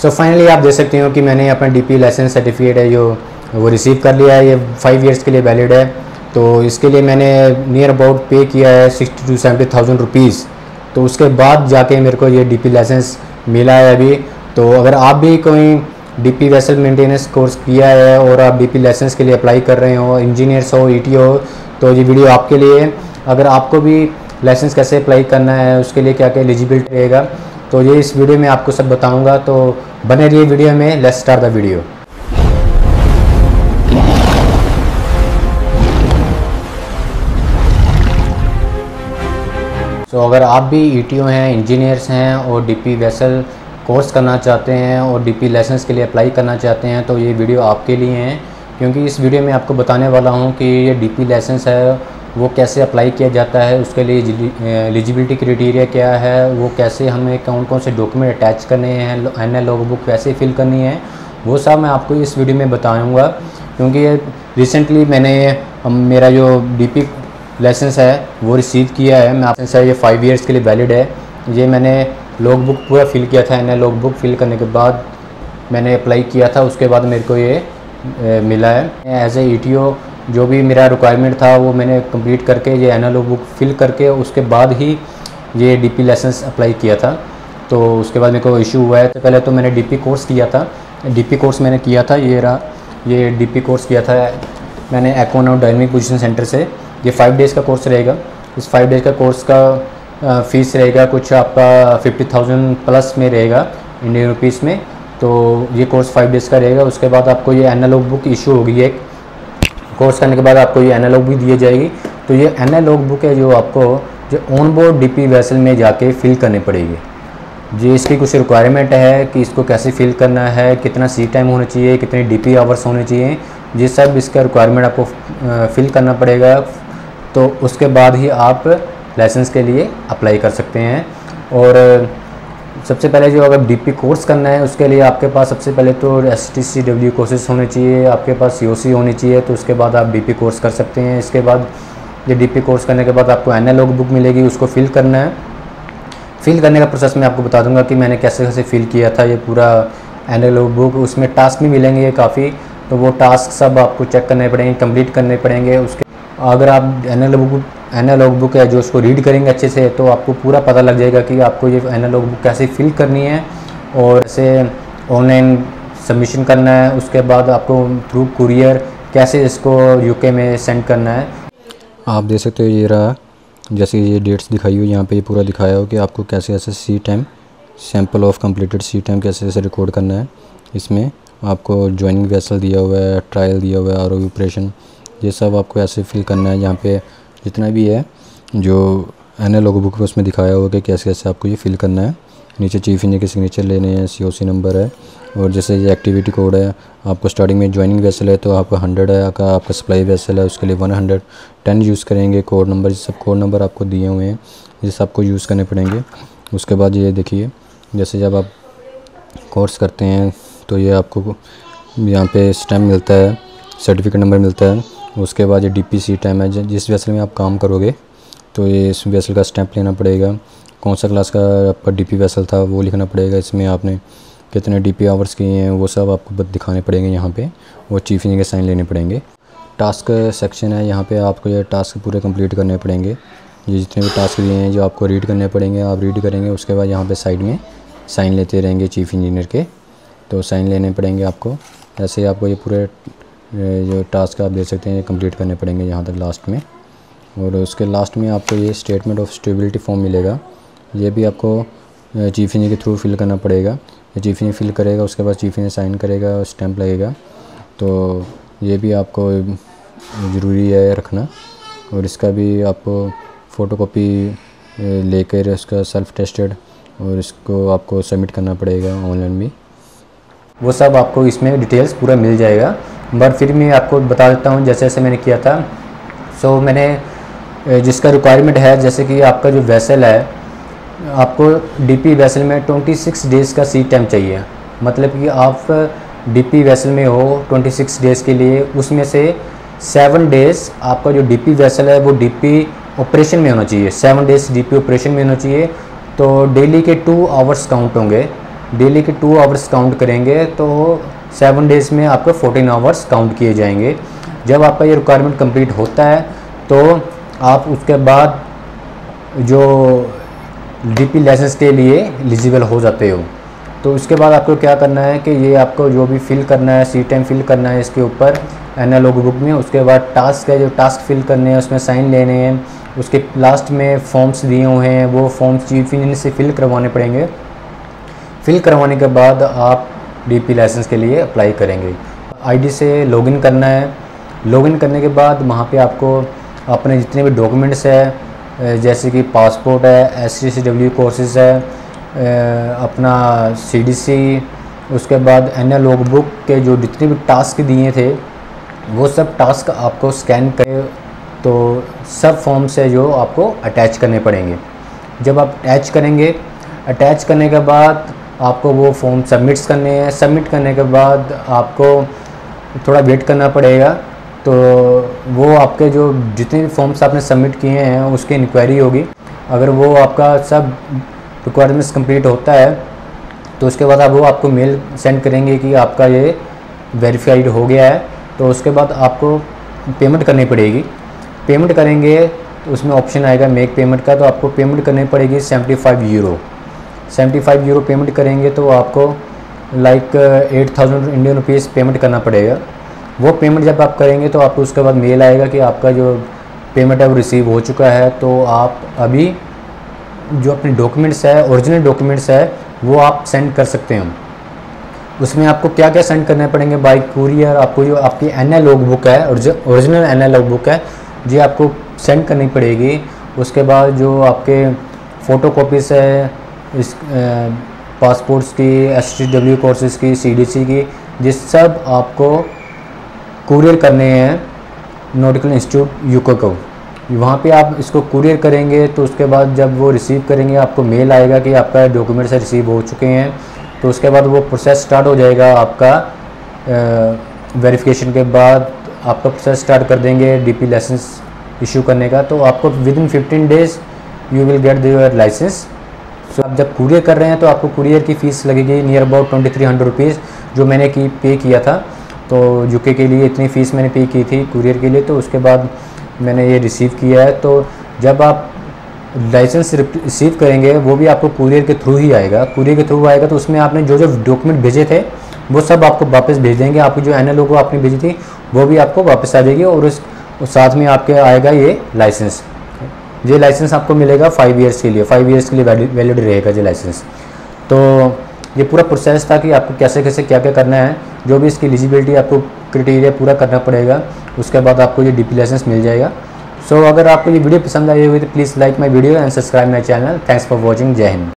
So finally आप देख सकते हो कि मैंने अपना डीपी लाइसेंस सर्टिफिकेट है जो वो रिसीव कर लिया है। ये 5 ईयर्स के लिए वैलिड है। तो इसके लिए मैंने नियर अबाउट पे किया है 60 to 70,000 रुपीज़। तो उसके बाद जाके मेरे को ये डीपी लाइसेंस मिला है अभी। तो अगर आप भी कोई डीपी वेसल मेंटेनेंस कोर्स किया है और आप डीपी लाइसेंस के लिए अप्लाई कर रहे हो, इंजीनियर्स हो, ईटी हो, तो ये वीडियो आपके लिए है। अगर आपको भी लाइसेंस कैसे अप्लाई करना है, उसके लिए क्या क्या एलिजिबिलिटी रहेगा, तो ये इस वीडियो में आपको सब बताऊंगा। तो बने रहिए वीडियो में। Let's start the video. तो अगर आप भी ईटीओ हैं, इंजीनियर्स हैं और डीपी वेसल कोर्स करना चाहते हैं और डीपी लाइसेंस के लिए अप्लाई करना चाहते हैं, तो ये वीडियो आपके लिए है। क्योंकि इस वीडियो में आपको बताने वाला हूँ कि ये डीपी लाइसेंस है वो कैसे अप्लाई किया जाता है, उसके लिए एलिजिबिलिटी क्राइटेरिया क्या है, वो कैसे हमें कौन कौन से डॉक्यूमेंट अटैच करने हैं, एनएल लॉग बुक कैसे फिल करनी है, वो सब मैं आपको इस वीडियो में बताऊँगा। क्योंकि रिसेंटली मैंने मेरा जो डीपी लाइसेंस है वो रिसीव किया है। मैं लाइसेंस है ये 5 ईयर्स के लिए वैलिड है। ये मैंने लॉग बुक पूरा फिल किया था। एनएल लॉग बुक फिल करने के बाद मैंने अप्लाई किया था, उसके बाद मेरे को ये मिला है। एज ए ईटीओ जो भी मेरा रिक्वायरमेंट था वो मैंने कंप्लीट करके ये एनएल लॉग बुक फिल करके उसके बाद ही ये डीपी लाइसेंस अप्लाई किया था। तो उसके बाद मेरे को इशू हुआ है। तो पहले तो मैंने डीपी कोर्स किया था। डीपी कोर्स मैंने किया था, ये रहा, ये डीपी कोर्स किया था मैंने एकोनॉमिक डायनेमिक पोजीशन सेंटर से। ये 5 डेज़ का कोर्स रहेगा। इस 5 डेज़ का कोर्स का फ़ीस रहेगा कुछ आपका 50,000 प्लस में रहेगा इंडियन रुपीज़ में। तो ये कोर्स 5 डेज़ का रहेगा। उसके बाद आपको ये एनएल लॉग बुक इशू होगी। एक कोर्स करने के बाद आपको ये एनएल लॉग बुक दी जाएगी। तो ये एनएल लॉग बुक है जो आपको जो ऑन बोर्ड डीपी वेसल में जाके फिल करनी पड़ेगी। जी इसकी कुछ रिक्वायरमेंट है कि इसको कैसे फिल करना है, कितना सी टाइम होना चाहिए, कितने डीपी आवर्स होने चाहिए, ये सब इसका रिक्वायरमेंट आपको फिल करना पड़ेगा। तो उसके बाद ही आप लाइसेंस के लिए अप्लाई कर सकते हैं। और सबसे पहले जो अगर डीपी कोर्स करना है उसके लिए आपके पास सबसे पहले तो STCW कोर्सेस होने चाहिए, आपके पास COC होनी चाहिए। तो उसके बाद आप डीपी कोर्स कर सकते हैं। इसके बाद ये डीपी कोर्स करने के बाद आपको एनएल लॉग बुक मिलेगी, उसको फिल करना है। फिल करने का प्रोसेस मैं आपको बता दूंगा कि मैंने कैसे कैसे फिल किया था ये पूरा एनएल लॉग बुक। उसमें टास्क भी मिलेंगे काफ़ी, तो वो टास्क सब आपको चेक करने पड़ेंगे, कंप्लीट करने पड़ेंगे। उसके अगर आप एनएल लॉग बुक है जो उसको रीड करेंगे अच्छे से, तो आपको पूरा पता लग जाएगा कि आपको ये एनएल लॉग बुक कैसे फिल करनी है और कैसे ऑनलाइन सबमिशन करना है। उसके बाद आपको थ्रू कुरियर कैसे इसको UK में सेंड करना है। आप देख सकते हो ये रहा, जैसे ये डेट्स दिखाई हुई यहाँ पे ये पूरा दिखाया हो कि आपको कैसे कैसे सी टाइम सैम्पल ऑफ कंप्लीटेड सी टाइम कैसे कैसे रिकॉर्ड करना है। इसमें आपको ज्वाइनिंग वेसल दिया हुआ है, ट्रायल दिया हुआ है, ROV ऑपरेशन, ये सब आपको ऐसे फिल करना है। यहाँ पे जितना भी है जो एनएल लॉग बुक में उसमें दिखाया हुआ कि कैसे कैसे आपको ये फिल करना है। नीचे चीफ इंजीनियर के सिग्नेचर लेने हैं, COC नंबर है, और जैसे ये एक्टिविटी कोड है। आपको स्टार्टिंग में ज्वाइनिंग वेसल है तो आपका 100 है, आपका सप्लाई वेसल है उसके लिए 110 यूज़ करेंगे। कोड नंबर, ये सब कोड नंबर आपको दिए हुए हैं, ये सब आपको यूज़ करने पड़ेंगे। उसके बाद ये देखिए, जैसे जब आप कोर्स करते हैं तो ये आपको यहाँ पे स्टैम्प मिलता है, सर्टिफिकेट नंबर मिलता है। उसके बाद ये DPC टाइम है, जिस वेसल में आप काम करोगे तो ये इस वेसल का स्टैम्प लेना पड़ेगा। कौन सा क्लास का आपका DP वेसल था वो लिखना पड़ेगा। इसमें आपने कितने DP आवर्स किए हैं वो सब आपको दिखाने पड़ेंगे यहाँ पे, वो चीफ इंजीनियर के साइन लेने पड़ेंगे। टास्क सेक्शन है, यहाँ पे आपको ये टास्क पूरे कंप्लीट करने पड़ेंगे। ये जितने भी टास्क दिए हैं जो आपको रीड करने पड़ेंगे, आप रीड करेंगे। उसके बाद यहाँ पर साइड में साइन लेते रहेंगे चीफ इंजीनियर के, तो साइन लेने पड़ेंगे आपको। ऐसे आपको ये पूरे जो टास्क आप देख सकते हैं ये कंप्लीट करने पड़ेंगे यहाँ तक लास्ट में। और उसके लास्ट में आपको ये स्टेटमेंट ऑफ स्टेबिलिटी फॉर्म मिलेगा। ये भी आपको चीफ इंजीनियर के थ्रू फिल करना पड़ेगा। ये चीफ इंजीनियर फिल करेगा, उसके बाद चीफ इंजीनियर साइन करेगा और स्टैंप लगेगा। तो ये भी आपको ज़रूरी है रखना। और इसका भी आपको फ़ोटोकॉपी लेकर इसका सेल्फ टेस्टेड और इसको आपको सबमिट करना पड़ेगा ऑनलाइन भी। वो सब आपको इसमें डिटेल्स पूरा मिल जाएगा। बट फिर मैं आपको बता देता हूँ जैसे जैसे मैंने किया था। सो मैंने जिसका रिक्वायरमेंट है, जैसे कि आपका जो वेसल है, आपको DP वेसल में 26 डेज़ का सी टाइम चाहिए। मतलब कि आप DP वेसल में हो 26 डेज़ के लिए, उसमें से 7 डेज़ आपका जो DP वेसल है वो DP ऑपरेशन में होना चाहिए। 7 डेज़ DP ऑपरेशन में होना चाहिए। तो डेली के 2 आवर्स काउंट होंगे डेली के 2 आवर्स काउंट करेंगे तो 7 डेज़ में आपको 14 आवर्स काउंट किए जाएंगे। जब आपका ये रिक्वायरमेंट कंप्लीट होता है तो आप उसके बाद जो डीपी लाइसेंस के लिए एलिजिबल हो जाते हो। तो उसके बाद आपको क्या करना है कि ये आपको जो भी फिल करना है, सी टाइम फिल करना है इसके ऊपर एनालॉग बुक में। उसके बाद टास्क है, जो टास्क फिल करने हैं उसमें साइन लेने हैं। उसके लास्ट में फॉर्म्स दिए हुए हैं, वो फॉर्म्स चीफ इंजीनियर से फिल करवाने पड़ेंगे। फिल करवाने के बाद आप डीपी लाइसेंस के लिए अप्लाई करेंगे। आईडी से लॉगिन करना है। लॉगिन करने के बाद वहाँ पे आपको अपने जितने भी डॉक्यूमेंट्स है, जैसे कि पासपोर्ट है, STCW कोर्सेज है, अपना CDC, उसके बाद एनालॉग बुक के जो जितने भी टास्क दिए थे वो सब टास्क आपको स्कैन कर, तो सब फॉर्म्स है जो आपको अटैच करने पड़ेंगे। जब आप अटैच करेंगे, अटैच करने के बाद आपको वो फॉर्म सबमिट्स करने हैं। सबमिट करने के बाद आपको थोड़ा वेट करना पड़ेगा। तो वो आपके जो जितने भी फॉर्म्स आपने सबमिट किए हैं उसकी इंक्वायरी होगी। अगर वो आपका सब रिक्वायरमेंट्स कंप्लीट होता है तो उसके बाद वो आपको मेल सेंड करेंगे कि आपका ये वेरीफाइड हो गया है। तो उसके बाद आपको पेमेंट करनी पड़ेगी। पेमेंट करेंगे तो उसमें ऑप्शन आएगा मेक पेमेंट का, तो आपको पेमेंट करनी पड़ेगी 75 यूरो। 75 यूरो पेमेंट करेंगे तो आपको लाइक 8000 इंडियन रुपीज़ पेमेंट करना पड़ेगा। वो पेमेंट जब आप करेंगे तो आपको उसके बाद मेल आएगा कि आपका जो पेमेंट है वो रिसीव हो चुका है। तो आप अभी जो अपने डॉक्यूमेंट्स है, ओरिजिनल डॉक्यूमेंट्स है, वो आप सेंड कर सकते हैं। उसमें आपको क्या क्या सेंड करने पड़ेंगे बाय कुरियर। आपको जो आपकी एनालॉग बुक है, ओरिजिनल एनालॉग बुक है, जी आपको सेंड करनी पड़ेगी। उसके बाद जो आपके फ़ोटो कॉपीज़ है इस पासपोर्ट्स की, STCW कोर्सेज़ की, CDC की, जिस सब आपको कुरियर करने हैं नॉटिकल इंस्टीट्यूट यूके को। वहाँ पे आप इसको कुरियर करेंगे तो उसके बाद जब वो रिसीव करेंगे आपको मेल आएगा कि आपका डॉक्यूमेंट्स रिसीव हो चुके हैं। तो उसके बाद वो प्रोसेस स्टार्ट हो जाएगा। आपका वेरिफिकेशन के बाद आपका प्रोसेस स्टार्ट कर देंगे डीपी लाइसेंस इशू करने का। तो आपको within 15 days you will get your licence. So आप जब कुरियर कर रहे हैं तो आपको कुरियर की फ़ीस लगेगी नियर अबाउट 2300 रुपीज़, जो मैंने पे किया था। तो यूके के लिए इतनी फ़ीस मैंने पे की थी कुरियर के लिए। तो उसके बाद मैंने ये रिसीव किया है। तो जब आप लाइसेंस रिसीव करेंगे वो भी आपको कुरियर के थ्रू ही आएगा। कुरियर के थ्रू आएगा तो उसमें आपने जो जो डॉक्यूमेंट भेजे थे वो सब आपको वापस भेज देंगे। आपकी जो एनालॉग आपने भेजी थी वो भी आपको वापस आ जाएगी और उस साथ में आपके आएगा ये लाइसेंस। ये लाइसेंस आपको मिलेगा 5 ईयर्स के लिए। 5 ईयर्स के लिए वैलिड रहेगा ये लाइसेंस। तो ये पूरा प्रोसेस था कि आपको कैसे कैसे क्या क्या करना है। जो भी इसकी एलिजिबिलिटी आपको क्राइटेरिया पूरा करना पड़ेगा, उसके बाद आपको ये डीपी लाइसेंस मिल जाएगा। सो अगर आपको ये वीडियो पसंद आई हुई तो please like my video and subscribe my channel. Thanks for watching. जय हिंद।